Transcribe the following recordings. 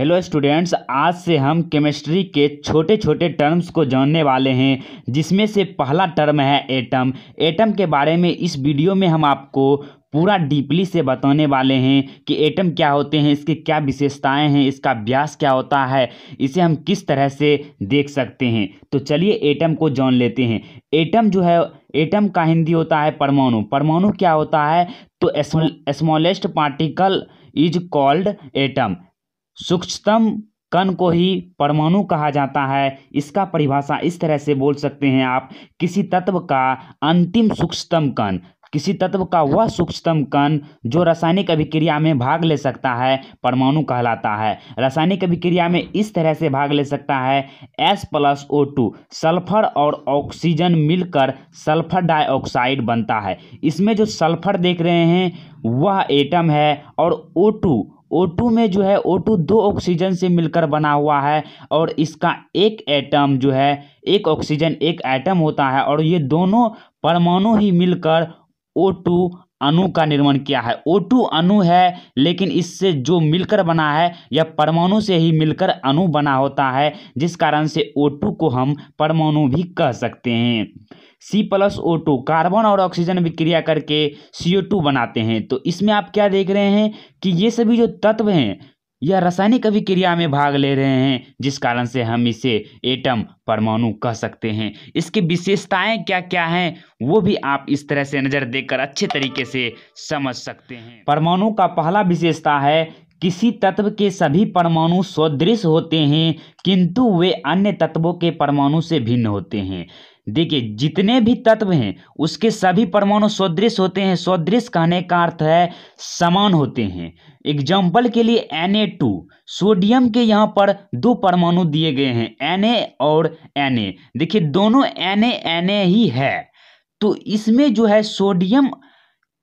Hello students, आज से हम केमिस्ट्री के छोटे छोटे टर्म्स को जानने वाले हैं, जिसमें से पहला टर्म है एटम। एटम के बारे में इस वीडियो में हम आपको पूरा डीपली से बताने वाले हैं कि एटम क्या होते हैं, इसकी क्या विशेषताएं हैं, इसका व्यास क्या होता है, इसे हम किस तरह से देख सकते हैं। तो चलिए एटम को जान लेते हैं। एटम जो है, एटम का हिंदी होता है परमाणु। परमाणु क्या होता है? तो smallest particle is called atom. सूक्ष्मतम कण को ही परमाणु कहा जाता है। इसका परिभाषा इस तरह से बोल सकते हैं आप, किसी तत्व का अंतिम सूक्ष्मतम कण, किसी तत्व का वह सूक्ष्मतम कण जो रासायनिक अभिक्रिया में भाग ले सकता है, परमाणु कहलाता है। रासायनिक अभिक्रिया में इस तरह से भाग ले सकता है, H+O2 सल्फर और ऑक्सीजन मिलकर सल्फर डाइऑक्साइड बनता है। इसमें जो सल्फर देख रहे हैं वह एटम है, और O2 में जो है, O2 दो ऑक्सीजन से मिलकर बना हुआ है, और इसका एक एटम जो है, एक ऑक्सीजन एक एटम होता है, और ये दोनों परमाणु ही मिलकर O2 अणु का निर्माण किया है। O2 अणु है, लेकिन इससे जो मिलकर बना है यह परमाणु से ही मिलकर अणु बना होता है, जिस कारण से O2 को हम परमाणु भी कह सकते हैं। C+O2 कार्बन और ऑक्सीजन विक्रिया करके CO2 बनाते हैं। तो इसमें आप क्या देख रहे हैं कि ये सभी जो तत्व हैं यह रासायनिक अभिक्रिया में भाग ले रहे हैं, जिस कारण से हम इसे एटम परमाणु कह सकते हैं। इसकी विशेषताएं क्या क्या हैं वो भी आप इस तरह से नज़र देकर अच्छे तरीके से समझ सकते हैं। परमाणु का पहला विशेषता है, किसी तत्व के सभी परमाणु सदृश होते हैं, किंतु वे अन्य तत्वों के परमाणु से भिन्न होते हैं। देखिए, जितने भी तत्व हैं उसके सभी परमाणु सदृश होते हैं। सदृश कहने का अर्थ है समान होते हैं। एग्जाम्पल के लिए Na2, सोडियम के यहाँ पर दो परमाणु दिए गए हैं, Na और Na। देखिए, दोनों Na ही है। तो इसमें जो है सोडियम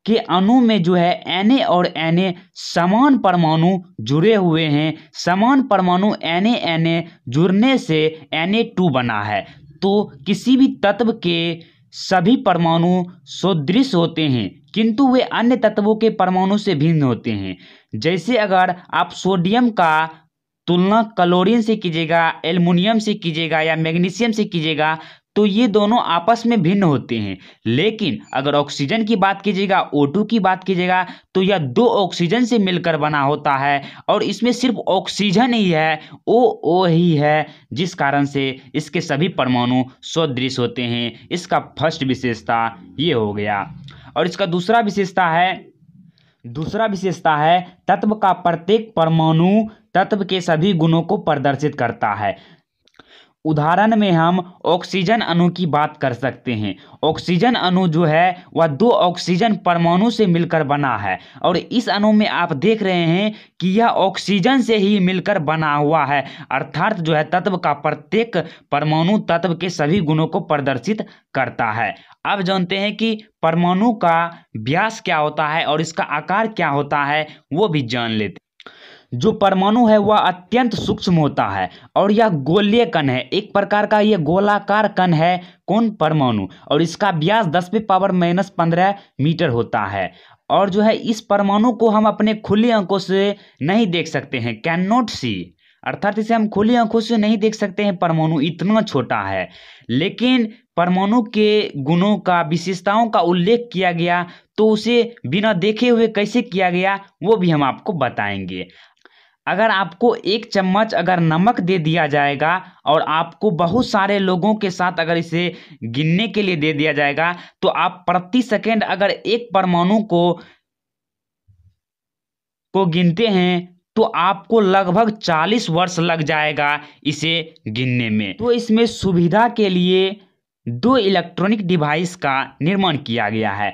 के अणु में जो है Na और Na समान परमाणु जुड़े हुए हैं। समान परमाणु Na जुड़ने से Na2 बना है। तो किसी भी तत्व के सभी परमाणु सदृश होते हैं, किंतु वे अन्य तत्वों के परमाणु से भिन्न होते हैं। जैसे अगर आप सोडियम का तुलना क्लोरीन से कीजिएगा, एल्युमिनियम से कीजिएगा या मैग्नीशियम से कीजिएगा, तो ये दोनों आपस में भिन्न होते हैं। लेकिन अगर ऑक्सीजन की बात कीजिएगा, O2 की बात कीजिएगा, तो यह दो ऑक्सीजन से मिलकर बना होता है, और इसमें सिर्फ ऑक्सीजन ही है, O ही है, जिस कारण से इसके सभी परमाणु सदृश होते हैं। इसका फर्स्ट विशेषता ये हो गया। और इसका दूसरा विशेषता है तत्व का प्रत्येक परमाणु तत्व के सभी गुणों को प्रदर्शित करता है। उदाहरण में हम ऑक्सीजन अणु की बात कर सकते हैं। ऑक्सीजन अणु जो है वह दो ऑक्सीजन परमाणु से मिलकर बना है, और इस अणु में आप देख रहे हैं कि यह ऑक्सीजन से ही मिलकर बना हुआ है। अर्थात जो है तत्व का प्रत्येक परमाणु तत्व के सभी गुणों को प्रदर्शित करता है। अब जानते हैं कि परमाणु का व्यास क्या होता है और इसका आकार क्या होता है, वो भी जान लेते हैं। जो परमाणु है वह अत्यंत सूक्ष्म होता है, और यह गोलीय कण है। एक प्रकार का यह गोलाकार कण है, कौन? परमाणु। और इसका व्यास 10⁻⁻15 मीटर होता है। और जो है इस परमाणु को हम अपने खुली आंखों से नहीं देख सकते हैं, कैन नॉट सी, अर्थात इसे हम खुली आंखों से नहीं देख सकते हैं। परमाणु इतना छोटा है, लेकिन परमाणु के गुणों का, विशेषताओं का उल्लेख किया गया, तो उसे बिना देखे हुए कैसे किया गया वो भी हम आपको बताएंगे। अगर आपको 1 चम्मच अगर नमक दे दिया जाएगा, और आपको बहुत सारे लोगों के साथ अगर इसे गिनने के लिए दे दिया जाएगा, तो आप प्रति सेकंड अगर एक परमाणु को गिनते हैं तो आपको लगभग 40 वर्ष लग जाएगा इसे गिनने में। तो इसमें सुविधा के लिए 2 इलेक्ट्रॉनिक डिवाइस का निर्माण किया गया है।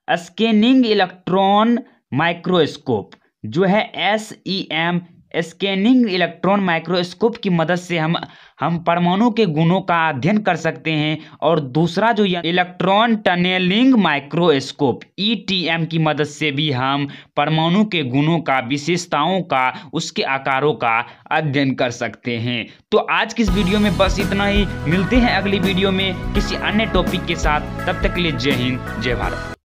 स्कैनिंग इलेक्ट्रॉन माइक्रोस्कोप जो है SEM, स्कैनिंग इलेक्ट्रॉन माइक्रोस्कोप की मदद से हम परमाणु के गुणों का अध्ययन कर सकते हैं। और दूसरा जो इलेक्ट्रॉन टनेलिंग माइक्रोस्कोप ETM की मदद से भी हम परमाणु के गुणों का, विशेषताओं का, उसके आकारों का अध्ययन कर सकते हैं। तो आज की इस वीडियो में बस इतना ही। मिलते हैं अगली वीडियो में किसी अन्य टॉपिक के साथ। तब तक के लिए जय हिंद, जय भारत।